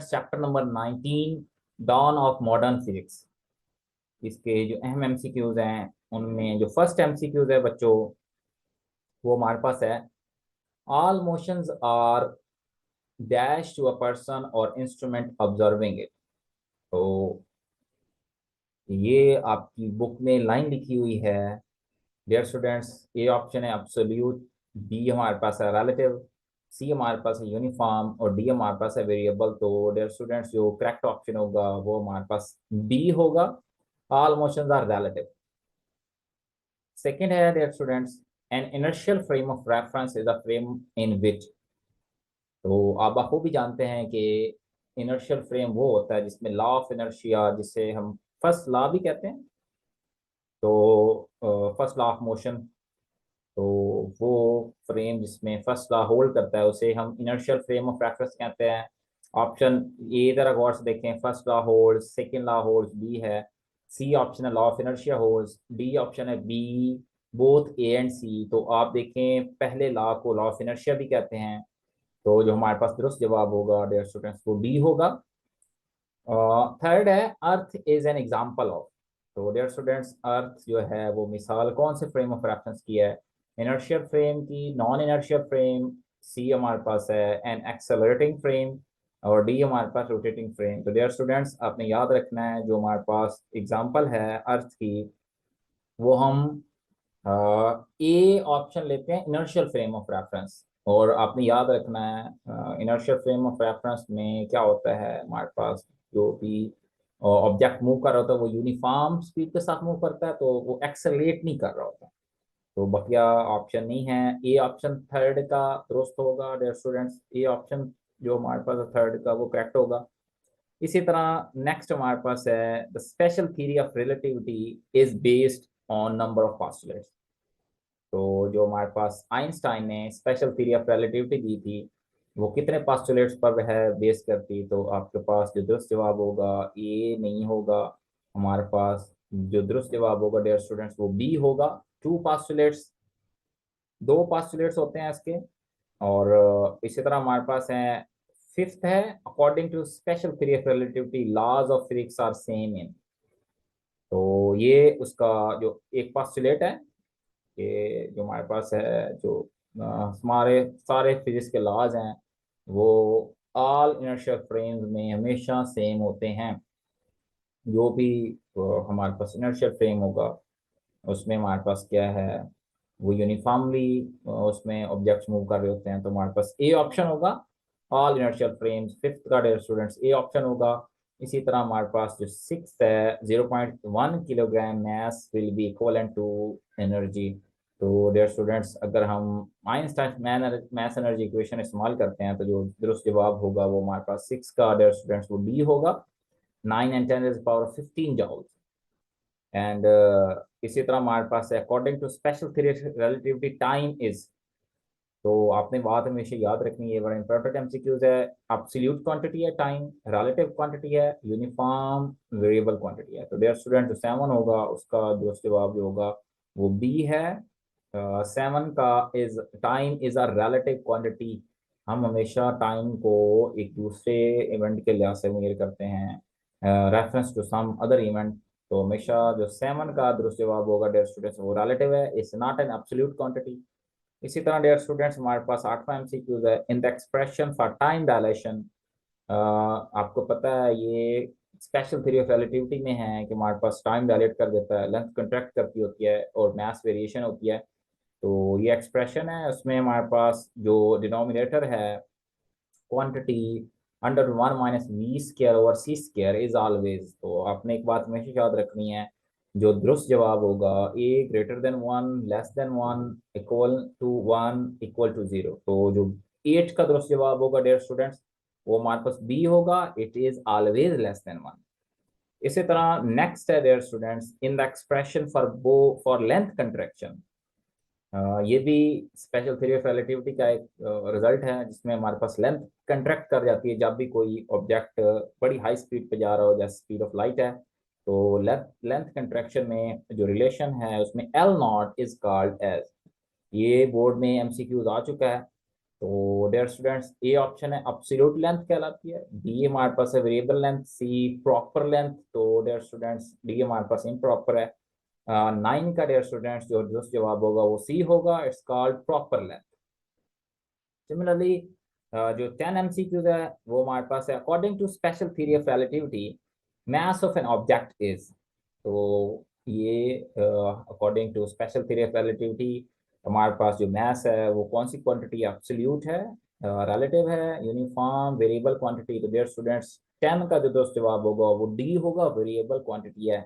Chapter number 19 dawn of modern physics. इसके जो अहम एमसीक्यूज हैं उनमें जो फर्स्ट एमसीक्यूज है बच्चों वो हमारे पास है। All motions are dash to a person और इंस्ट्रूमेंट ऑब्जर्विंग इट। तो ये आपकी बुक में लाइन लिखी हुई है। डियर स्टूडेंट्स, ए ऑप्शन है एब्सोल्यूट, बी हमारे पास है रिलेटिव, सी हमारे पास है यूनिफॉर्म और डी हमारे पास है वेरिएबल। तो डियर स्टूडेंट्स, जो करेक्ट ऑप्शन होगा वो हमारे पास बी होगा। All motions are relative. Second है dear students, an inertial frame of reference is a frame in which. तो आप बखूबी जानते हैं कि इनर्शियल फ्रेम वो होता है जिसमें लॉ ऑफ इनर्शिया, जिसे हम फर्स्ट लॉ भी कहते हैं, तो फर्स्ट लॉ ऑफ मोशन, तो वो फ्रेम जिसमें फर्स्ट लॉ होल्ड करता है उसे हम इनर्शियल फ्रेम ऑफ रेफरेंस कहते हैं। ऑप्शन ए जरा गौर से देखें, first law holds, second law holds, B है। सी ऑप्शन है law of inertia holds, D option है B both A and C. तो आप देखें पहले लॉ को लॉ ऑफ इनर्शिया भी कहते हैं। तो जो हमारे पास दुरुस्त जवाब होगा डियर स्टूडेंट्स वो डी होगा। थर्ड है earth is an example of. तो डियर स्टूडेंट्स, अर्थ जो है वो मिसाल कौन से फ्रेम ऑफ रेफरेंस की है? इनर्शियल फ्रेम की, नॉन इनर्शियल फ्रेम, सी हमारे पास है एन एक्सेलरेटिंग फ्रेम और डी हमारे पास रोटेटिंग फ्रेम। तो डियर स्टूडेंट्स, आपने याद रखना है जो हमारे पास एग्जांपल है अर्थ की वो हम ए ऑप्शन लेते हैं इनर्शियल फ्रेम ऑफ रेफरेंस। और आपने याद रखना है इनर्शियल फ्रेम ऑफ रेफरेंस में क्या होता है, हमारे पास जो भी ऑब्जेक्ट मूव कर रहा होता है वो यूनिफॉर्म स्पीड के साथ मूव करता है, तो वो एक्सेलरेट नहीं कर रहा होता। तो बकिया ऑप्शन नहीं है। ए ऑप्शन थर्ड का दुरुस्त होगा डियर स्टूडेंट्स। ए ऑप्शन जो हमारे पास थर्ड का वो करेक्ट होगा। इसी तरह नेक्स्ट हमारे पास है the special theory of relativity is based on number of postulates. तो जो हमारे पास आइंस्टाइन ने स्पेशल थ्योरी ऑफ रिलेटिविटी दी थी वो कितने पोस्टुलेट्स पर है बेस करती? तो आपके पास जो दुरुस्त जवाब होगा ए नहीं होगा, हमारे पास जो दुरुस्त जवाब होगा डियर स्टूडेंट्स वो बी होगा। टू पोस्टुलेट्स, दो पोस्टुलेट्स होते हैं इसके। और इसी तरह हमारे पास है फिफ्थ है according to special theory of relativity laws of physics are same in. तो ये उसका जो एक पोस्टुलेट है कि जो हमारे पास है जो हमारे सारे फिजिक्स के लॉज हैं वो ऑल इनर्शियल फ्रेम्स में हमेशा सेम होते हैं। जो भी हमारे पास इनर्शियल फ्रेम होगा उसमें हमारे पास क्या है, वो यूनिफॉर्मली उसमें ऑब्जेक्ट्स मूव कर रहे होते हैं। तो हमारे पास ए ऑप्शन होगा ऑल इनर्शियल फ्रेम्स, फिफ्थ का डियर स्टूडेंट्स ए ऑप्शन होगा। इसी तरह हमारे पास जो सिक्स है 0.1 kilogram mass will be equivalent to energy. तो डियर स्टूडेंट्स, अगर हम आइंस्टाइन मैथ एनर्जी इक्वेशन इस्तेमाल करते हैं तो जो दुरुस्त जवाब होगा वो हमारे पास सिक्स का डियर स्टूडेंट्स वो डी होगा। 9 × 10⁻⁵ जॉल्स। एंड इसी तरह हमारे पास है according to special theory relativity time is. तो आपने बात हमेशा याद रखनी है, बड़ा इंपॉर्टेंट एमसीक्यूज है। एब्सोल्यूट क्वांटिटी है टाइम, रिलेटिव क्वांटिटी है, यूनिफॉर्म वेरिएबल क्वांटिटी है। तो डियर स्टूडेंट, जो सेवन होगा उसका जो जवाब जो होगा वो बी है। सेवन का is time is a relative quantity. हम हमेशा टाइम को एक दूसरे इवेंट के लिहाज से मेजर करते हैं reference to some other event. तो हमेशा जो सेवन का दुरुस्त जवाब होगा डियर स्टूडेंट्स वो रिलेटिव है, it's not an absolute quantity. इसी तरह डियर स्टूडेंट्स हमारे पास आठवां एमसीक्यूज है in the expression for time dilation. आपको पता है ये स्पेशल थ्योरी ऑफ रिलेटिविटी में है कि हमारे पास टाइम डायलेट कर देता है, लेंथ कंट्रैक्ट करती होती है और मास वेरिएशन होती है। तो ये एक्सप्रेशन है, उसमें हमारे पास जो डिनोमिनेटर है quantity √1 - v² / c² is always. तो आपने एक बात हमेशा याद रखनी है, जो दुरुस्त जवाब होगा A greater than one, less than one, equal to one, equal to zero. तो जो एट का दुरुस्त जवाब होगा डियर स्टूडेंट्स वो हमारे पास बी होगा, it is always less than one. इसी तरह नेक्स्ट है dear students in the expression for length contraction. ये भी स्पेशल थ्योरी ऑफ रिलेटिविटी का एक रिजल्ट है जिसमें हमारे पास लेंथ कंट्रैक्ट कर जाती है जब भी कोई ऑब्जेक्ट बड़ी हाई स्पीड पे जा रहा हो, जैसे स्पीड ऑफ लाइट है। तो लेंथ कंट्रैक्शन में जो रिलेशन है उसमें L0 इज कॉल्ड एज। ये बोर्ड में एमसीक्यूज आ चुका है। तो डियर स्टूडेंट्स ए ऑप्शन है एब्सोल्यूट लेंथ कहलाती है, बी हमारे पास है वेरिएबल लेंथ, सी प्रॉपर लेंथ। तो डियर स्टूडेंट्स डी हमारे पास इम्प्रॉपर है। 9 का डियर स्टूडेंट्स जो जो जवाब होगा वो सी होगा, it's called proper length. Similarly जो 10 MCQs है वो हमारे पास है, according to special theory of relativity mass of an object is. तो ये according to special theory of relativity हमारे पास जो मास है वो कौन सी क्वांटिटी एब्सोल्यूट है, रिलेटिव है, यूनिफॉर्म, वेरिएबल क्वांटिटी। तो डियर स्टूडेंट्स 10 का जो दोस्त जवाब होगा वो डी होगा, वेरिएबल क्वांटिटी है।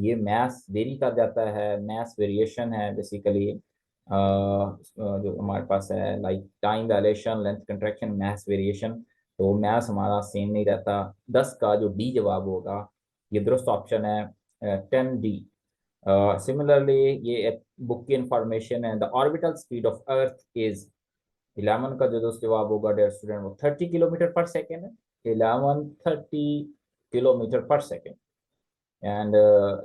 ये मास वेरी कर जाता है, मास वेरिएशन है बेसिकली। जो हमारे पास है like time dilation, length contraction, mass variation. तो मास हमारा सेम नहीं रहता। 10 का जो डी जवाब होगा ये दुरुस्त ऑप्शन है 10D। सिमिलरली ये एक बुक की इंफॉर्मेशन है, the orbital speed of earth is 11 का जो दोस्त जवाब होगा डियर स्टूडेंट वो 30 किलोमीटर पर सेकेंड है, 11 30 किलोमीटर पर सेकेंड। एंड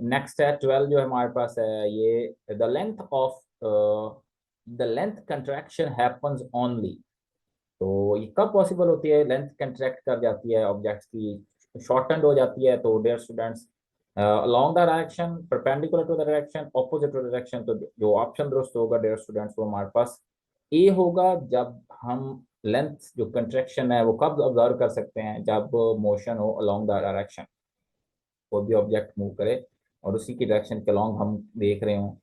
नेक्स्ट है 12 जो हमारे पास है, ये the length contraction happens only. तो ये कब पॉसिबल होती है, लेंथ कंट्रैक्ट कर जाती है ऑब्जेक्ट्स की, शॉर्टनड हो जाती है। तो dear students along the direction, perpendicular to the direction, opposite to the direction. तो जो ऑप्शन दुरुस्त होगा डियर स्टूडेंट्स वो हमारे पास ए होगा। जब हम लेंथ जो कंट्रैक्शन है वो कब ऑब्जर्व कर सकते हैं, जब मोशन हो अलोंग द डायरेक्शन, कोई भी ऑब्जेक्ट मूव करे और उसी की डायरेक्शन के लॉन्ग हम देख रहे हो,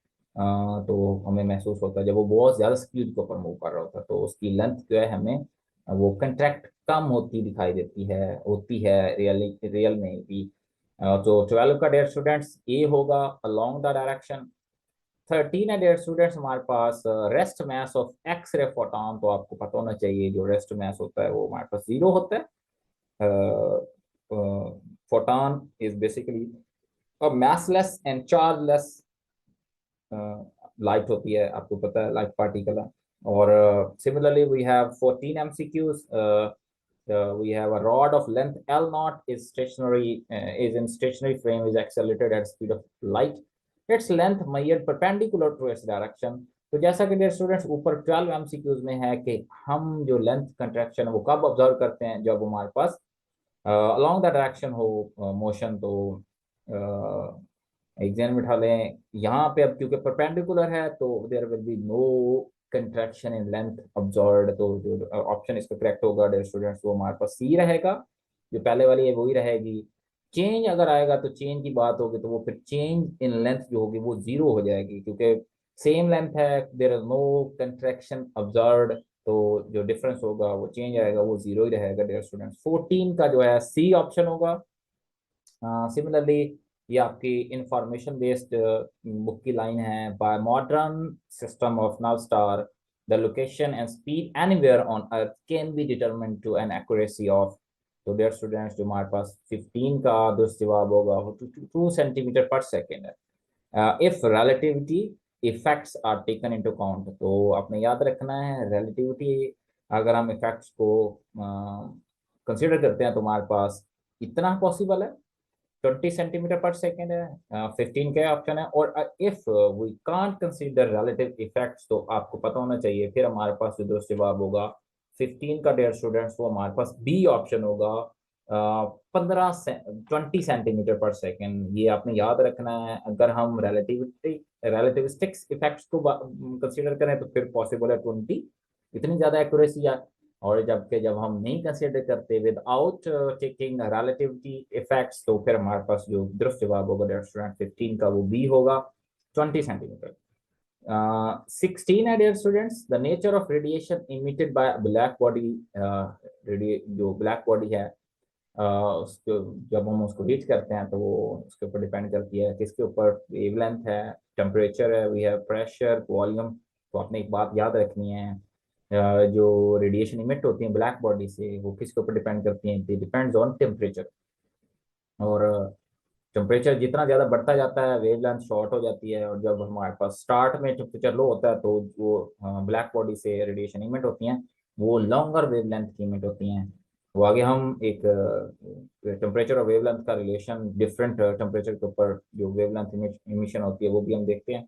तो हमें महसूस होता है जब वो बहुत ज़्यादा स्पीड के ऊपर मूव कर रहा होता है तो उसकी लेंथ जो है हमें वो कंट्रैक्ट कम होती दिखाई देती है, होती है रियल में भी। तो 12 का डेयर स्टूडेंट्स ए होगा अलोंग द डायरेक्शन। 13 है डेयर स्टूडेंट्स हमारे पास rest mass of X ray photon. तो आपको पता होना चाहिए जो रेस्ट मास होता है वो हमारे पास 0 होता है। फोटॉन इज बेसिकली अब massless and chargeless लाइट होती है, आपको पता है लाइट पार्टिकल है। और similarly we have 14 MCQs। We have a rod of length L naught is stationary, is in stationary frame, is accelerated at speed of light, its length measured perpendicular to its direction। तो जैसा कि dear students ऊपर 12 MCQs में है कि हम जो length contraction है वो कब ऑब्जर्व करते हैं, जब हमारे पास along द डायरेक्शन हो मोशन। तो एग्जाम बिठा लें यहाँ पे, अब क्योंकि परपेंडिकुलर है तो there will be no contraction in length observed. तो जो ऑप्शन इसका करेक्ट होगा डियर स्टूडेंट्स वो हमारे पास सी रहेगा, जो पहले वाली है वही रहेगी। चेंज अगर आएगा तो चेंज की बात होगी तो वो फिर चेंज इन लेंथ जो होगी वो जीरो हो जाएगी, क्योंकि सेम लेंथ है, there is no contraction observed. तो जो डिफरेंस होगा वो चेंज आएगा वो जीरो ही रहेगा डियर स्टूडेंट्स। 14 का जो है सी ऑप्शन होगा। सिमिलरली ये आपकी इंफॉर्मेशन बेस्ड बुक की लाइन है, by modern system of north star the location and speed anywhere on earth can be determined to an accuracy of. तो डियर स्टूडेंट्स जो हमारे पास 15 का दुरुस्त जवाब होगा वो 2 सेंटीमीटर पर सेकेंड है। If relativity effects are taken into count. तो आपने याद रखना है रिलेटिविटी अगर हम इफेक्ट्स को कंसिडर करते हैं तो हमारे पास इतना पॉसिबल है, 20 सेंटीमीटर पर सेकेंड है। 15 का ऑप्शन है। और if we can't consider relative effects तो आपको पता होना चाहिए फिर हमारे पास जो दोस्त जवाब होगा 15 का डियर स्टूडेंट्स वो हमारे पास बी ऑप्शन होगा, 20 सेंटीमीटर पर सेकेंड। ये आपने याद रखना है। अगर हम रिलेटिविस्टिक्स इफेक्ट्स को कंसीडर करें तो फिर पॉसिबल है 20, इतनी ज्यादा एक्यूरेसी। और जब हम नहीं कंसिडर करते विदाउट टेकिंग रिलेटिविटी इफेक्ट्स तो फिर हमारे पास जो दुरुस्त जवाब होगा डियर स्टूडेंट 15 का वो बी होगा, 20 सेंटीमीटर। 16 है dear students, the nature of radiation emitted by black body. जो ब्लैक बॉडी है उसको जब हम उसको रीच करते हैं तो वो उसके ऊपर डिपेंड करती है, किसके ऊपर, वेवलेंथ है, टेम्परेचर है, वी हैव प्रेशर, वॉल्यूम। तो आपने एक बात याद रखनी है, जो रेडिएशन इमिट होती है ब्लैक बॉडी से वो किसके ऊपर डिपेंड करती हैं, डिपेंड्स ऑन टेम्परेचर। और टेम्परेचर जितना ज़्यादा बढ़ता जाता है वेवलेंथ शॉर्ट हो जाती है, और जब हमारे पास स्टार्ट में टेम्परेचर लो होता है तो वो ब्लैक बॉडी से रेडिएशन इमिट होती हैं वो लॉन्गर वेवलेंथ की इमिट होती हैं। वो आगे हम एक टेम्परेचर और वेवलेंथ का रिलेशन डिफरेंट टेम्परेचर के ऊपर जो वेवलेंथ इमिशन होती है वो भी हम देखते हैं।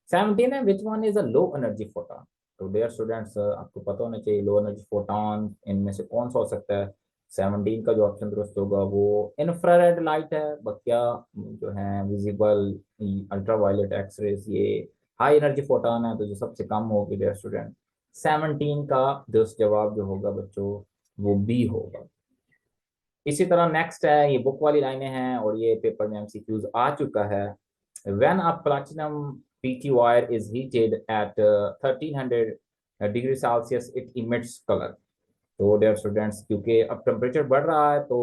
17 है, which one is a low energy photon. तो डियर स्टूडेंट्स आपको पता होना चाहिए लो एनर्जी फोटॉन इनमें से कौन सा हो सकता है। 17 का जो ऑप्शन दुरुस्त होगा वो इंफ्रारेड लाइट है। बकिया जो है विजिबल अल्ट्रावायलेट एक्सरेज ये हाई एनर्जी फोटॉन है, तो जो सबसे कम होगी डियर स्टूडेंट 17 का दुरुस्त जवाब जो होगा बच्चों वो बी होगा। इसी तरह नेक्स्ट है, ये बुक वाली लाइनें हैं और ये पेपर में एमसीक्यूज आ चुका है। When a platinum PT wire is heated at 1300 degree Celsius it emits colour. तो डियर स्टूडेंट्स क्योंकि अब टेम्परेचर बढ़ रहा है तो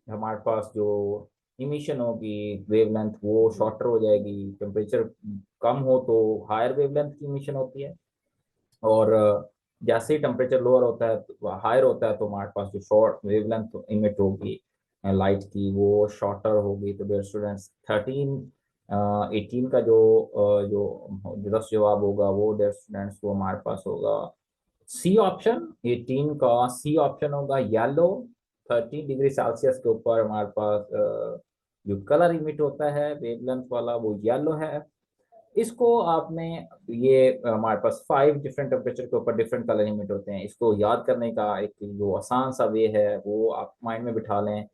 हमारे पास जो इमिशन होगी वेवलेंथ वो शॉर्टर हो जाएगी। टेम्परेचर कम हो तो हायर वेवलेंथ की इमिशन होती है, और जैसे ही टेम्परेचर लोअर होता है हायर होता है तो हमारे पास जो शॉर्ट वेवलेंथ इमिट होगी लाइट की वो शॉर्टर होगी। तो डियर स्टूडेंट्स 18 का जो 10 जवाब होगा वो डियर स्टूडेंट्स वो हमारे पास होगा सी ऑप्शन। 18 का सी ऑप्शन होगा येलो। 30 डिग्री सेल्सियस के ऊपर हमारे पास जो कलर इमिट होता है वेवलेंथ वाला वो येलो है। इसको आपने ये हमारे पास 5 डिफरेंट टेम्परेचर के ऊपर डिफरेंट कलर इमिट होते हैं, इसको याद करने का एक जो आसान सा वे है वो आप माइंड में बिठा लें।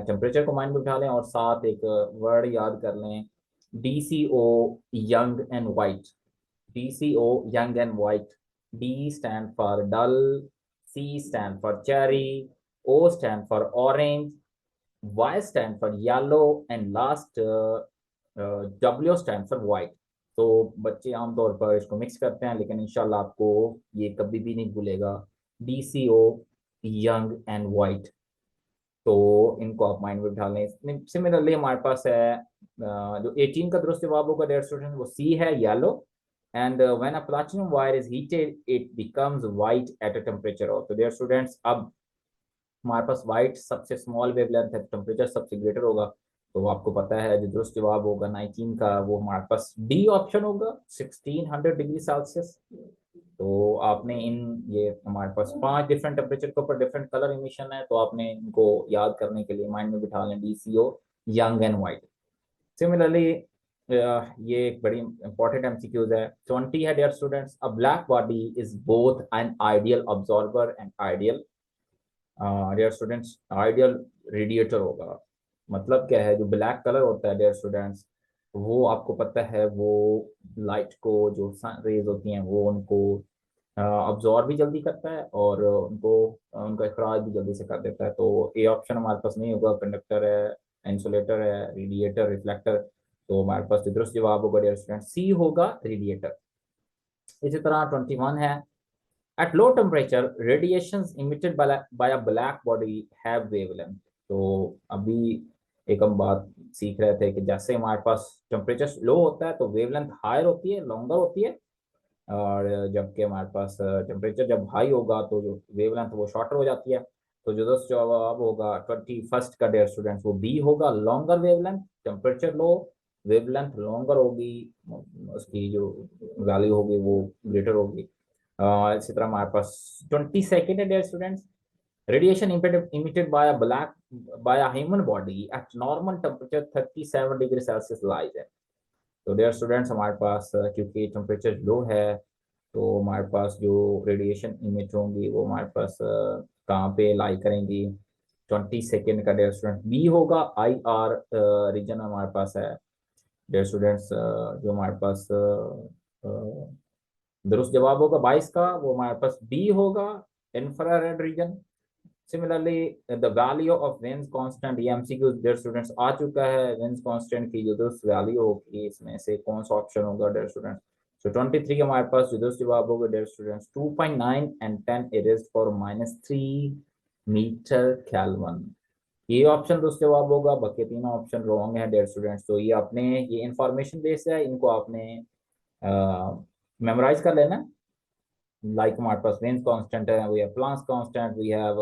टेम्परेचर को माइंड में बिठा लें और साथ एक वर्ड याद कर लें, DCO young and white. DCO young and white. D stand for dull, C stand for cherry, O stand for orange, Y stand for yellow, and last W stand for white. तो बच्चे आमतौर पर इसको mix करते हैं, लेकिन इंशाल्लाह आपको ये कभी भी नहीं भूलेगा DCO यंग एंड वाइट। तो इनको आप माइंड में बिठा लें। सिमिलरली हमारे पास है जो 18 का दुरुस्त जवाब होगा डियर स्टूडेंट वो सी है yellow. And when a platinum wire is heated it becomes white at a temperature of. तो डियर स्टूडेंट्स अब हमारे पास वाइट सबसे स्मॉल वेवलेंथ है, टेम्परेचर सबसे ग्रेटर होगा, तो आपको पता है जो दुरुस्त जवाब होगा 19 का वो हमारे पास डी ऑप्शन होगा 1600 डिग्री सेल्सियस। तो आपने इन ये हमारे पास 5 डिफरेंट टेम्परेचर के ऊपर डिफरेंट कलर इमिशन है, तो आपने इनको याद करने के लिए माइंड में बिठा लें DCO young and white. Similarly ये एक बड़ी इंपॉर्टेंट एमसीक्यूज है 20 है dear students. A black body is both an ideal absorber and ideal dear students ideal radiator होगा। मतलब क्या है, जो ब्लैक कलर होता है डियर स्टूडेंट्स वो आपको पता है वो लाइट को जो सन रेज होती हैं वो उनको अब्जॉर्ब भी जल्दी करता है और उनको उनका इखराज भी जल्दी से कर देता है। तो ए ऑप्शन हमारे पास नहीं होगा, कंडक्टर है, इंसुलेटर है, रेडिएटर, रिफ्लेक्टर। तो हमारे पास जो दुरुस्त जवाब होगा डियर स्टूडेंट सी होगा रेडिएटर। इसी तरह 21 है, at low temperature radiations emitted by a black body have wavelength। तो अभी एक हम बात सीख रहे थे कि जैसे हमारे पास टेम्परेचर लो होता है तो वेवलेंथ हायर होती है, लॉन्गर होती है, और जबकि हमारे पास टेम्परेचर जब हाई होगा तो जो वेवलेंथ वो शॉर्टर हो जाती है। तो जो दोस्त जवाब होगा 21 का डियर स्टूडेंट्स वो बी होगा longer wavelength. Temperature low wavelength longer होगी, उसकी जो वैल्यू होगी वो ग्रेटर होगी। इसी तरह हमारे पास 22nd है dear students, radiation emitted by a black by a human body at normal temperature 37 degree Celsius lies है। तो डियर स्टूडेंट्स हमारे पास क्योंकि टेम्परेचर लो है तो हमारे पास जो रेडिएशन इमिट होंगी वो हमारे पास कहाँ पे लाई करेंगी। 22nd का डियर स्टूडेंट बी होगा IR रीजन हमारे पास है डियर स्टूडेंट्स। जो हमारे पास दुरुस्त जवाब होगा 22 का वो हमारे पास बी होगा infrared reason. Similarly the value of veins constant, ये एमसीक्यू डियर स्टूडेंट्स आ चुका है। वेन्स कांस्टेंट की जो दुरुस्त वैल्यू होगी इसमें से कौन सा ऑप्शन होगा डियर स्टूडेंट्स। सो 23 हमारे पास जो दुरुस्त जवाब होगा dear students 2.9 and 10 raised for -3 metre kelvin. ये ऑप्शन दुरुस्त जवाब होगा, बाकी तीनों ऑप्शन रॉन्ग है डियर स्टूडेंट्स। तो ये आपने ये इंफॉर्मेशन बेस्ड है, इनको आपने मेमोराइज कर लेना। लाइक हमारे पास रेंज कांस्टेंट है, we have Planck's constant, we have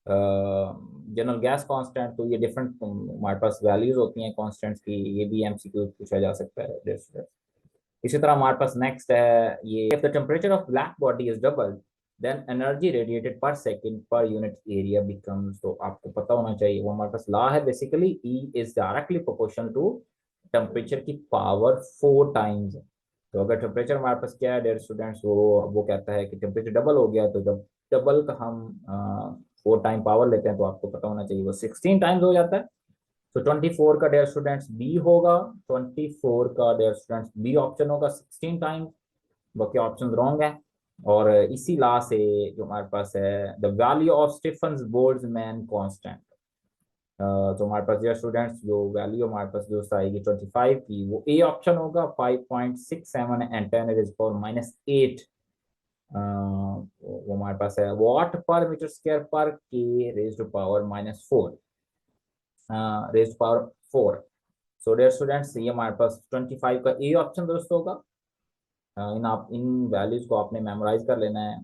general gas constant. तो ये डिफरेंट हमारे पास वैल्यूज होती हैं कांस्टेंट्स की, ये भी एमसीक्यू पूछा जा सकता है। इसी तरह हमारे पास नेक्स्ट है ये, if the temperature of black body is double then energy radiated per second per unit area becomes. तो आपको पता होना चाहिए वो हमारे पास लॉ है basically, E is directly proportional to temperature की पावर 4 टाइम्स। तो अगर टेम्परेचर हमारे पास क्या है डियर स्टूडेंट्स, वो कहता है कि टेम्परेचर डबल हो गया, तो जब डबल का हम 4 टाइम पावर लेते हैं तो आपको पता होना चाहिए वो 16 टाइम्स हो जाता है। तो 24 का डियर स्टूडेंट्स बी होगा, 24 का डियर स्टूडेंट्स बी ऑप्शन होगा 16 टाइम्स, बाकी ऑप्शन रॉन्ग है। और इसी ला से जो हमारे पास है the value of Stefan Boltzmann constant, तो हमारे पास डियर स्टूडेंट्स जो वैल्यू हमारे पास जो आएगी 25 की, वो ए ऑप्शन होगा 5.67 एंड 10 रेज पावर -8, वो हमारे पास है वॉट पर मीटर स्क्वायर पर K raise to power -4, raise power 4। So dear students ये हमारे पास 25 का ए ऑप्शन दोस्तों होगा। इन वैल्यूज को आपने मेमोराइज कर लेना है,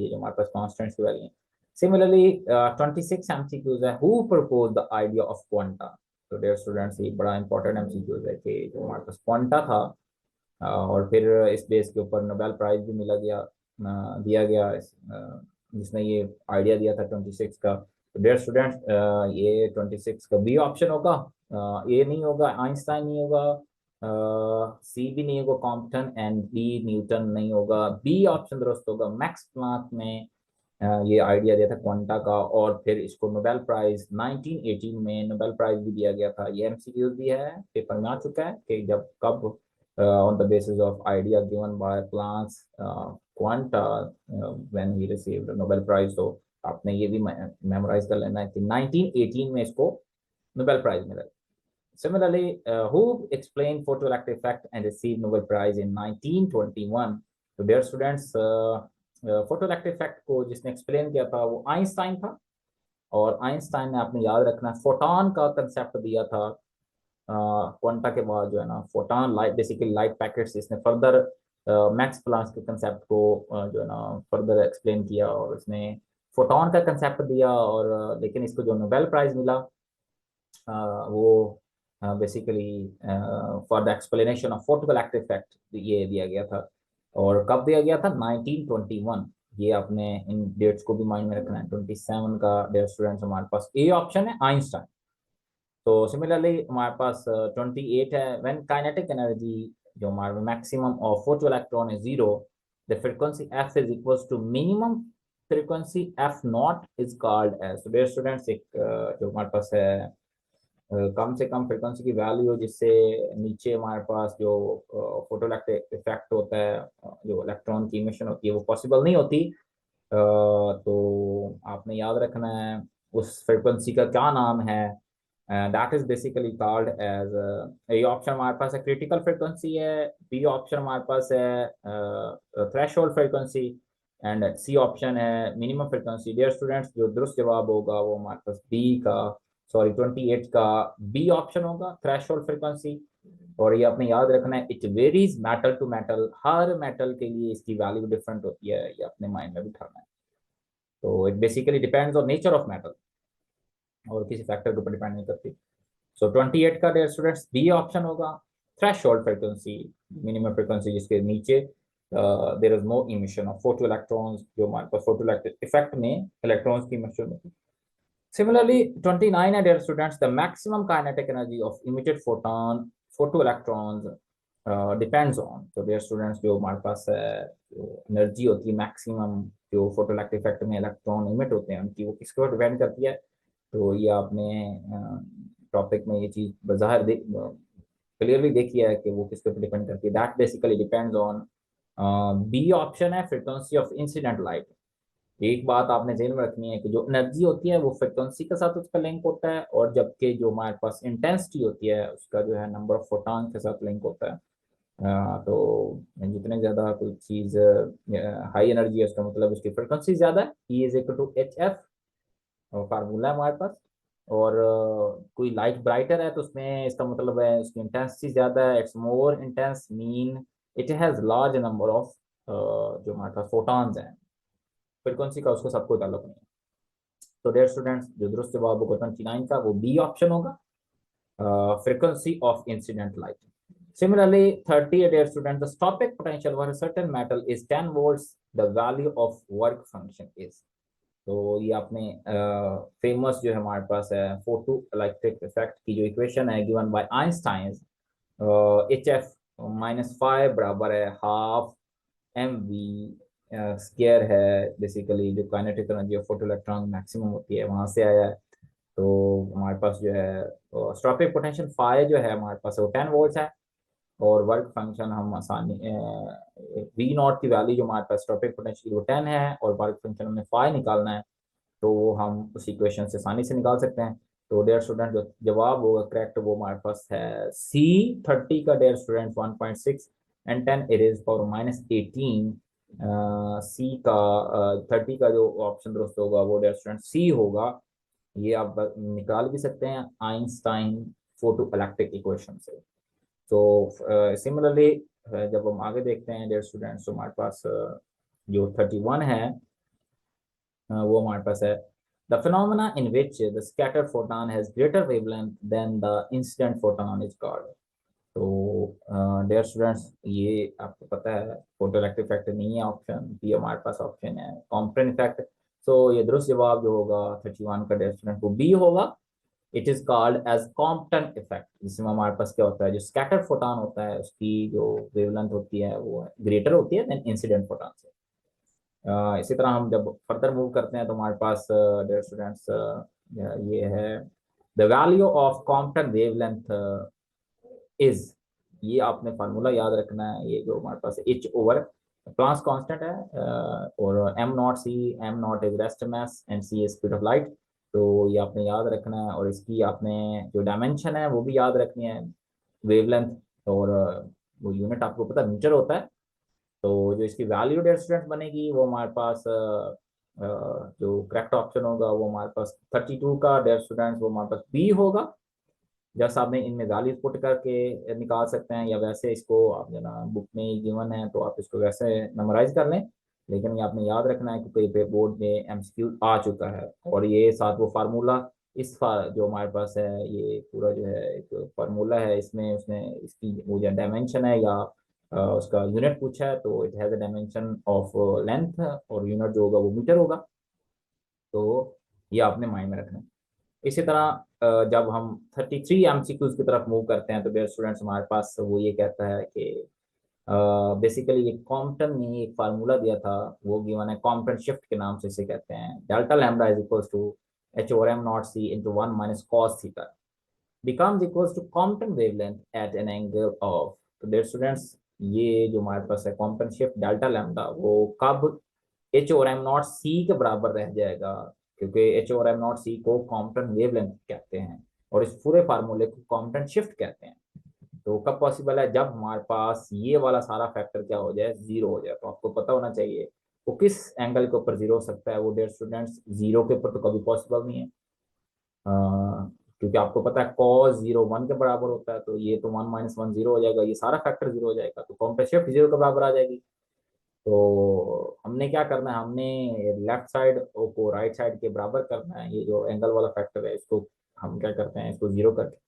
ये जो हमारे पास कॉन्स्टेंट्स की वैल्यू है। सिमिलरली 26 एमसीक्यूज है, who propose the idea of quanta. तो डियर स्टूडेंट्स ये बड़ा इंपॉर्टेंट एमसीक्यूज है कि जो हमारे पास क्वांटा था, और फिर इस बेस के ऊपर नोबेल प्राइज भी दिया गया जिसने ये आइडिया दिया था 26 का। तो डियर स्टूडेंट्स ये 26 का बी ऑप्शन होगा, ए नहीं होगा, आइंस्टाइन नहीं होगा, सी भी नहीं होगा कॉम्पटन, एंड डी न्यूटन नहीं होगा, बी ऑप्शन दुरुस्त होगा। मैक्स प्लैंक ने ये आइडिया दिया था क्वांटा का, और फिर इसको नोबेल प्राइज 1918 में नोबेल प्राइज भी दिया गया था। ये एमसीक्यू भी है, पेपर में आ चुका है कि जब कब on the basis of idea given by Planck's quanta when he received a Nobel Prize। तो आपने ये भी मेमोराइज कर लेना है कि 1918 में इसको नोबेल प्राइज मिला। Similarly, who explained photoelectric effect and received Nobel Prize in 1921? तो dear students, photoelectric effect को जिसने एक्सप्लेन किया था वो आइंस्टाइन था, और आइंस्टाइन ने आपने याद रखना फोटॉन का कंसेप्ट दिया था। क्वांटा के बाद जो है ना photon light, basically light packets, इसने फर्दर मैक्स प्लांक के कंसेप्ट को जो है ना फर्दर एक्सप्लेन किया, और इसने फोटॉन का कंसेप्ट दिया। और लेकिन इसको जो नोबेल प्राइज मिला वो basically for the explanation of photoelectric effect ये दिया गया था। और कब दिया गया था? 1921। ये आपने इन डेट्स को भी माइंड में रखना है। 27 का डियर स्टूडेंट्स हमारे पास ए ऑप्शन है, आइंस्टाइन। तो सिमिलरली हमारे पास 28 है, व्हेन काइनेटिक एनर्जी जो हमारे मैक्सिमम ऑफ फोटो इलेक्ट्रॉन है 0, the frequency F is equals to minimum frequency F not is called as. तो डियर स्टूडेंट्स एक जो हमारे पास है कम से कम फ्रीक्वेंसी की वैल्यू जिससे नीचे हमारे पास जो फोटो इफेक्ट होता है, जो इलेक्ट्रॉन की इमिशन होती है वो पॉसिबल नहीं होती। तो आपने याद रखना है उस फ्रीक्वेंसी का क्या नाम है, that is basically called as. A option हमारे पास है क्रिटिकल फ्रीक्वेंसी है, बी ऑप्शन हमारे पास है threshold frequency, and C option है मिनिमम फ्रीक्वेंसी। डियर स्टूडेंट्स जो दुरुस्त जवाब होगा वो हमारे पास बी का, सॉरी 28 का बी ऑप्शन होगा, थ्रेशोल्ड फ्रीक्वेंसी। और ये आपने याद रखना है, it varies metal to metal, हर मेटल के लिए इसकी वैल्यू डिफरेंट होती है, ये अपने माइंड में बिठाना है। तो it basically depends on nature of metal, और किसी फैक्टर के ऊपर डिपेंड नहीं करती। सो 28 का डियर स्टूडेंट्स बी ऑप्शन होगा, थ्रेशोल्ड फ्रीक्वेंसी, मिनिमम फ्रीक्वेंसी जिसके नीचे there is no emission of photo electrons, जो हमारे पास फोटो इफेक्ट में इलेक्ट्रॉन्स की इमिशन होती है। Similarly, 29 है dear students, the maximum kinetic energy of emitted photoelectrons depends on। तो dear students जो हमारे पास जो एनर्जी होती है मैक्सिमम जो फोटोइलेक्ट्रिक इफेक्ट में इलेक्ट्रॉन इमिट होते हैं उनकी, वो किसके ऊपर डिपेंड करती है। तो ये आपने टॉपिक में ये चीज बाहर क्लियरली देखी है कि वो किसके ऊपर डिपेंड करती है। That basically depends on, B option है फ्रीक्वेंसी ऑफ इंसिडेंट लाइट। एक बात आपने ध्यान में रखनी है कि जो एनर्जी होती है वो फ्रिक्वेंसी के साथ उसका लिंक होता है, और जबकि जो हमारे पास इंटेंसिटी होती है उसका जो है नंबर ऑफ फोटॉन के साथ लिंक होता है। तो जितने ज़्यादा कोई चीज़ हाई एनर्जी है उसका मतलब उसकी फ्रिक्वेंसी ज़्यादा है, E is equal to H F formula है हमारे पास। और कोई लाइट ब्राइटर है तो उसमें इसका मतलब है उसकी इंटेंसिटी ज़्यादा है, it's more intense, mean it has large number of जो हमारे पास फोटॉन्स हैं। फ्रीक्वेंसी का उसको सब कोई ताल्लुक नहीं है। तो डियर स्टूडेंट्स जो दुरुस्त जवाब होगा 29 का वो बी ऑप्शन होगा, frequency of incident light. Similarly, 30 dear students, the stopic potential for a certain metal is 10 volts, the value of work function is। तो ये आपने फेमस जो है हमारे पास है फोटो इलेक्ट्रिक इफेक्ट की जो इक्वेशन है given by Einstein, H F -5 बराबर है हाफ mv स्क्वायर है, बेसिकली जो kinetic energy of photoelectron maximum होती है वहां से आया है। तो हमारे पास जो है स्टॉपिंग पोटेंशियल फाई जो है हमारे पास वो 10 वोल्ट है, और वर्क फंक्शन हम आसानी वी नॉट की वैल्यू जो हमारे पास स्टॉपिंग पोटेंशियल वो 10 है, और वर्क फंक्शन हमने फाई निकालना है, तो वो हम उस इक्वेशन से आसानी से निकाल सकते हैं। तो डेयर स्टूडेंट जो जवाब होगा करेक्ट वो हमारे पास है सी 30 का, dear student 1.6 and 10 it is power -18। सी का 30 का जो ऑप्शन दुरुस्त होगा वो डेयर स्टूडेंट सी होगा। ये आप निकाल भी सकते हैं आइंस्टाइन फोटो इलेक्ट्रिक इक्वेशन से। तो सिमिलरली जब हम आगे देखते हैं डेयर स्टूडेंट्स, तो हमारे पास जो 31 है वो हमारे पास है the phenomena in which the scattered photon has greater wavelength than the incident photon is called. तो डियर स्टूडेंट्स ये आपको पता है फोटो इलेक्ट्रिक इफेक्ट नहीं है ऑप्शन बी, हमारे पास ऑप्शन है कॉम्पटन इफेक्ट। सो ये दुरुस्त जवाब जो होगा 31 का डियर स्टूडेंट वो बी होगा। It is called as Compton effect, जिसमें हमारे पास क्या होता है जो स्कैटर्ड फोटोन होता है उसकी जो वेवलेंथ होती है वो ग्रेटर होती है देन इंसिडेंट फोटोन से। इसी तरह हम जब फर्दर मूव करते हैं तो हमारे पास डियर स्टूडेंट्स ये है the value of Compton wavelength is, ये आपने फार्मूला याद रखना है। ये जो हमारे पास एच ओवर प्लांक्स कांस्टेंट है और M not C, M not is rest mass and C is speed of light. तो ये आपने याद रखना है, और इसकी आपने जो डायमेंशन है वो भी याद रखनी है वेवलेंथ, और वो यूनिट आपको पता है मीटर होता है। तो जो इसकी वैल्यू डेयर स्टूडेंट बनेगी वो हमारे पास जो करेक्ट ऑप्शन होगा वो हमारे पास 32 का डेयर स्टूडेंट्स वो हमारे पास बी होगा। जैसा आपने इनमें वैल्यूज पुट करके निकाल सकते हैं, या वैसे इसको आप जो ना बुक में गिवन है तो आप इसको वैसे मेमोराइज कर लें, लेकिन ये आपने याद रखना है क्योंकि पे बोर्ड में एमसीक्यू आ चुका है। और ये साथ वो फार्मूला जो हमारे पास है ये पूरा जो है एक फार्मूला है, इसमें उसने इसकी वो जो डायमेंशन है या उसका यूनिट पूछा है तो it has a dimension of length, और यूनिट जो होगा वो मीटर होगा। तो ये आपने माइंड में रखना है। इसी तरह जब हम 33 एमसीक्यूज की तरफ मूव करते हैं तो डियर स्टूडेंट्स हमारे पास वो ये कहता है कि बेसिकली ये कॉम्पटन ने एक फार्मूला दिया था, वो गिवन है कॉम्पटन शिफ्ट के नाम से इसे कहते हैं। Delta lambda is equals to h over m not c into 1 minus cos theta becomes equals to Compton wavelength at an angle of. तो डियर स्टूडेंट्स ये जो हमारे पास है कॉम्पटन शिफ्ट डेल्टा लैम्डा वो कब एच ओवर एम नॉट सी के बराबर रह जाएगा, क्योंकि एच ओवर एम नॉट सी को कॉम्पटन वेवलेंथ कहते हैं और इस पूरे फार्मूले को कॉम्पटन शिफ्ट कहते हैं। तो कब पॉसिबल है जब हमारे पास ये वाला सारा फैक्टर क्या हो जाए जीरो हो जाए। तो आपको पता होना चाहिए वो किस एंगल के ऊपर जीरो हो सकता है, वो डियर स्टूडेंट्स जीरो के ऊपर तो कभी पॉसिबल नहीं है। क्योंकि आपको पता है cos 0 1 के बराबर होता है, तो ये तो 1 माइनस 1 जीरो हो जाएगा, ये सारा फैक्टर जीरो हो जाएगा, तो कॉम्पलेक्स शिफ्ट जीरो के बराबर आ जाएगी। तो हमने क्या करना है, हमने लेफ्ट साइड को राइट साइड के बराबर करना है। ये जो एंगल वाला फैक्टर है इसको हम क्या करते हैं इसको जीरो करके।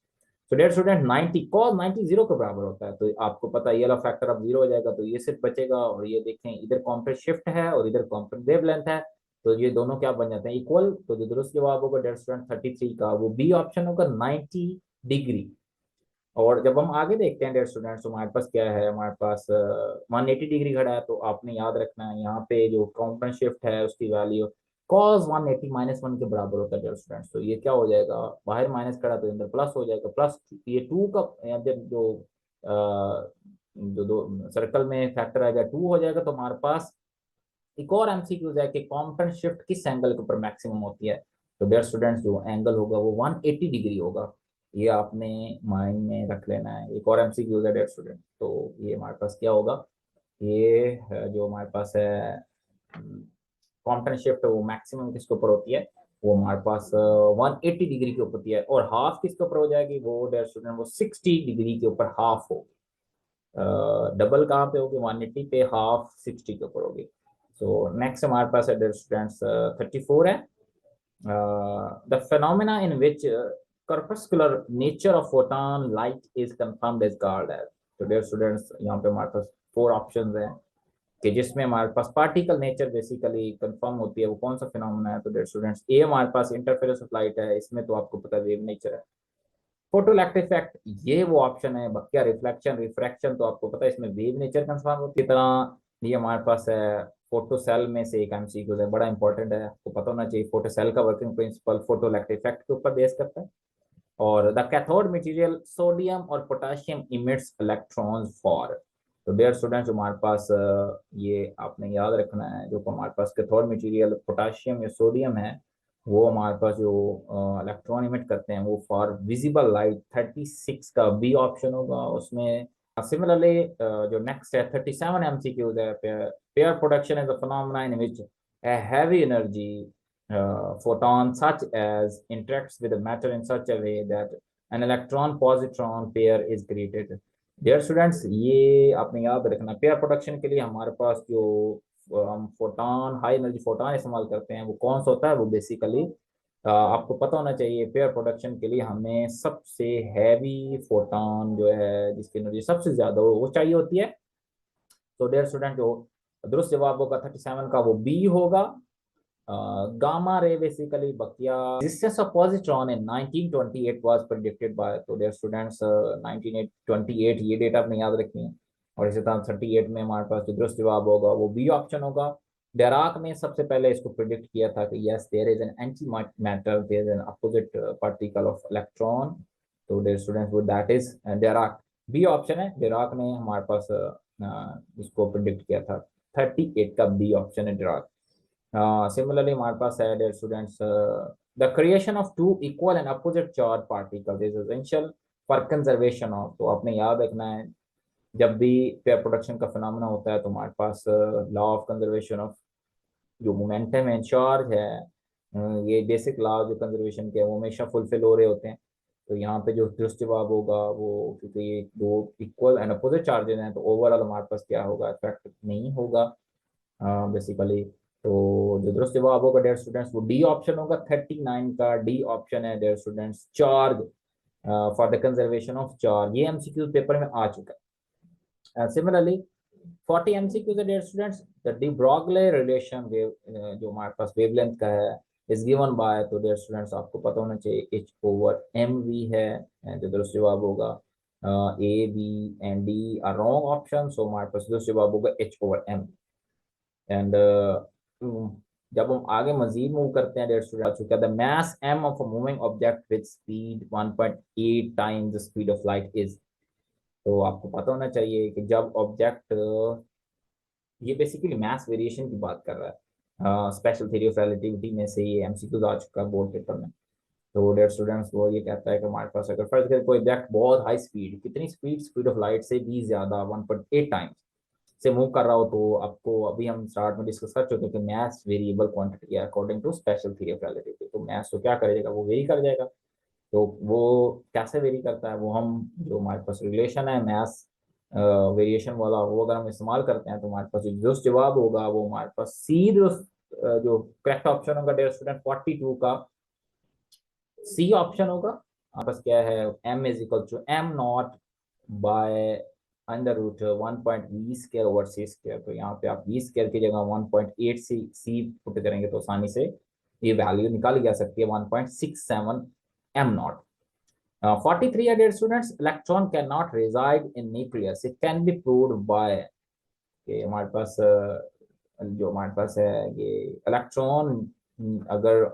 तो डेयर स्टूडेंट 90 cos 90 जीरो के बराबर होता है, तो आपको पता है ये वाला फैक्टर अब जीरो हो जाएगा, तो ये सिर्फ बचेगा। और ये देखें इधर कॉम्प्लेक्स शिफ्ट है और इधर कॉम्प्लेक्स वेवलेंथ है, तो ये दोनों क्या बन जाते हैं इक्वल। तो जो दुरुस्त जवाब होगा डेयर स्टूडेंट 33 का वो बी ऑप्शन होगा 90 डिग्री। और जब हम आगे देखते हैं डेयर स्टूडेंट्स हमारे पास क्या है, हमारे पास 180 डिग्री खड़ा है, तो आपने याद रखना है यहाँ पे जो कॉम्पोनेंट शिफ्ट है उसकी वैल्यू cos 180 -1 के बराबर होता है डेयर स्टूडेंट्स। तो ये क्या हो जाएगा, बाहर माइनस खड़ा तो अंदर प्लस हो जाएगा, प्लस ये टू का जब जो दो सर्कल में फैक्टर आएगा टू हो जाएगा। तो हमारे पास एक और एमसीक्यू है कि कॉम्पोनेंट शिफ्ट किस एंगल के ऊपर मैक्सिमम होती है। तो डियर स्टूडेंट्स जो एंगल होगा वो 180 डिग्री होगा, ये आपने माइंड में रख लेना है। एक और एमसीक्यू है डियर स्टूडेंट, तो ये हमारे पास क्या होगा, ये जो हमारे पास है कॉम्पोनेंट शिफ्ट वो मैक्सिमम किसके ऊपर होती है, वो हमारे पास 180 डिग्री के ऊपर होती है। और हाफ किसके ऊपर हो जाएगी वो डियर स्टूडेंट वो 60 डिग्री के ऊपर हाफ हो। डबल कहाँ पे होगी 180 पे, हाफ 60 के ऊपर होगी। सो नेक्स्ट हमारे पास है डियर स्टूडेंट्स 34 है the phenomena in which corpuscular nature of photon light is confirmed is called as। तो डियर स्टूडेंट्स यहाँ पे हमारे पास 4 ऑप्शंस हैं कि जिसमें हमारे पास पार्टिकल नेचर बेसिकली कंफर्म होती है, वो कौन सा फिनोमेना है। तो डियर स्टूडेंट्स ए हमारे पास इंटरफेरेंस ऑफ लाइट है, इसमें तो आपको पता है वेव नेचर है। फोटोइलेक्ट्रिक इफेक्ट ये वो ऑप्शन है। बाकी रिफ्लेक्शन रिफ्रैक्शन तो आपको पता है, इसमें वेव नेचर कंफर्म होती है। तरह ये हमारे पास है फोटो सेल में से एक एमसीक्यू है, बड़ा इंपॉर्टेंट है, आपको पता होना चाहिए। फोटो सेल का वर्किंग प्रिंसिपल फोटोइलेक्ट्रिक इफेक्ट के ऊपर बेस करता है। और द कैथोड मटेरियल सोडियम और पोटेशियम इमिट्स इलेक्ट्रॉन्स फॉर। तो डियर स्टूडेंट्स, हमारे पास ये आपने याद रखना है, जो हमारे पास कैथोड मटेरियल पोटेशियम या सोडियम है, वो हमारे पास जो इलेक्ट्रॉन इमिट करते हैं वो फॉर विजिबल लाइट 36 का बी ऑप्शन होगा उसमें। सिमिलरली जो नेक्स्ट है 37 एमसीक्यूज है। Pair production is a phenomena in which a heavy energy photon such as interacts with the matter in such a way that an electron positron pair is created. Dear students, ये आपने याद रखना, pair production के लिए हमारे पास जो हम फोटॉन हाई एनर्जी फोटॉन इस्तेमाल करते हैं वो कौन सा होता है, वो बेसिकली आपको पता होना चाहिए। पेयर प्रोडक्शन के लिए हमें सबसे हैवी फोटॉन जो है, जिसकी एनर्जी सबसे ज्यादा हो, वो चाहिए होती है। तो डियर स्टूडेंट, जो दुरुस्त जवाब होगा 37 का वो बी होगा, gamma ray basically Bakiya existence of positron in 1928 was predicted by। तो dear students 1928 ये डेटा आपने याद रखनी है। और इसी तरह 38 में हमारे पास जो दुरुस्त जवाब होगा वो बी ऑप्शन होगा। डेराक ने सबसे पहले इसको प्रिडिक्ट किया था कि yes there is an anti matter, there is an opposite particle of electron. तो डियर स्टूडेंट्स वो that is Dirac, B option है। डेराक ने हमारे पास इसको प्रिडिक्ट किया था। 38 का बी ऑप्शन है डेराक। Similarly, हमारे पास है dear students, the creation of two equal and opposite charge particles is essential for conservation of। तो आपने याद रखना है, जब भी पेयर प्रोडक्शन का फिनोमेना होता है तो हमारे पास लॉ ऑफ कंजर्वेशन ऑफ जो मोमेंटम है चार्ज है, ये बेसिक लॉ जो कंजर्वेशन के वो हमेशा फुलफिल हो रहे होते हैं। तो यहाँ पे जो दुरुस्त जवाब होगा वो, क्योंकि ये दो इक्वल एंड अपोजिट चार्जेस हैं, तो ओवरऑल हमारे पास क्या होगा, इफेक्ट नहीं होगा बेसिकली। तो जो दुरुस्त जवाब होगा डियर स्टूडेंट्स वो डी ऑप्शन होगा। 39 का डी ऑप्शन है dear students, charge for the conservation of charge. ये एमसीक्यू पेपर में आ चुका है। सिमिलरली 40 एमसीक्यू है dear students, the de Broglie relation wave, जो हमारे पास वेवलेंथ का है, इज गिवन बाय। तो डियर स्टूडेंट्स आपको पता होना चाहिए एच ओवर एम वी है, जो दुरुस्त जवाब होगा। A B and D are wrong option, so हमारे पास दुरुस्त जवाब होगा एच ओवर एम। एंड जब हम आगे मजीद मूव करते हैं, डेढ़ स्टूडेंट आ चुका है, the mass m of a moving object with speed 1.8 times the speed of light is. तो आपको पता होना चाहिए कि जब ऑब्जेक्ट, ये बेसिकली मास वेरिएशन की बात कर रहा है, स्पेशल थ्योरी ऑफ रिलेटिविटी में से ये एमसीक्यूज आ चुका है बोर्ड पेपर में। तो डेयर स्टूडेंट्स वो ये कहता है कि हमारे पास अगर फर्ज करें कोई ऑब्जेक्ट बहुत हाई स्पीड, कितनी स्पीड, स्पीड ऑफ लाइट से भी ज्यादा 1.8 टाइम्स से मूव कर रहा हो, तो आपको अभी हम स्टार्ट में डिस्कस कर चुके हैं कि मैथ्स वेरिएबल क्वांटिटी है according to special theory of relativity. तो मैथ्स तो क्या करेगा, वो वेरी कर जाएगा। तो वो कैसे वेरी करता है, वो हम जो हमारे पास रिलेशन है मैथ्स वेरिएशन वाला, वो अगर हम इस्तेमाल करते हैं तो हमारे पास जो जवाब होगा वो हमारे पास सी, जो करेक्ट ऑप्शन होगा डेयर स्टूडेंट 42 का सी ऑप्शन होगा। हमारे पास क्या है, m is equal to m naught by under root 1.v² over c square. तो यहाँ पे आप v स्क्वायर की जगह 1.8 सी पुट करेंगे तो आसानी से ये वैल्यू निकाली जा सकती है 1.67 m not. 43 dear students, electron cannot reside in nucleus, it can be proved by कि हमारे पास जो हमारे पास है ये इलेक्ट्रॉन अगर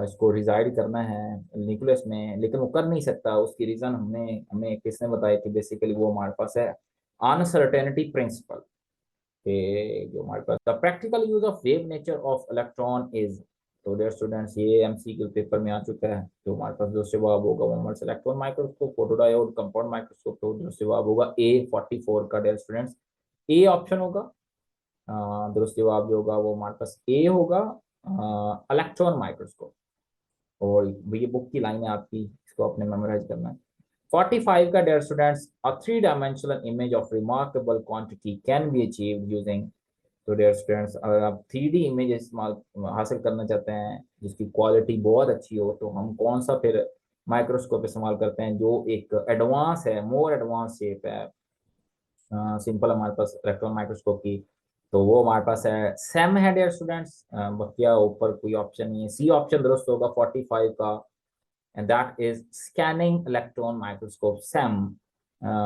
इसको रिजाइड करना है न्यूक्लियस में, लेकिन वो कर नहीं सकता, उसकी रीजन हमें किसने बताया कि बेसिकली वो हमारे पास है अनसर्टेनिटी प्रिंसिपल। कि जो हमारे पास the practical use of wave nature of electron is. तो डियर स्टूडेंट्स ये एमसीक्यू पेपर में आ चुका है। तो हमारे पास जो जवाब होगा वो हमारे electron microscope, photodiode, compound microscope. तो जो जवाब होगा ए 44 का डियर स्टूडेंट्स ए ऑप्शन होगा। दुरुस्त जवाब जो होगा वो हमारे पास ए होगा, इलेक्ट्रॉन माइक्रोस्कोप। और ये बुक की लाइन है आपकी, इसको आपने मेमोराइज करना है। 45 का dear students, a 3 dimensional image of remarkable quantity can be achieved using. तो डियर स्टूडेंट्स अगर आप 3D इमेज इस्तेमाल हासिल करना चाहते हैं जिसकी क्वालिटी बहुत अच्छी हो, तो हम कौन सा फिर माइक्रोस्कोप इस्तेमाल करते हैं जो एक एडवांस है, मोर एडवांस शेप है। सिंपल हमारे पास इलेक्ट्रॉन माइक्रोस्कोप की, तो वो हमारे पास है सेम है डियर स्टूडेंट्स। बकिया ऊपर कोई ऑप्शन नहीं है, सी ऑप्शन दुरुस्त होगा 45 का and that is scanning electron microscope SEM.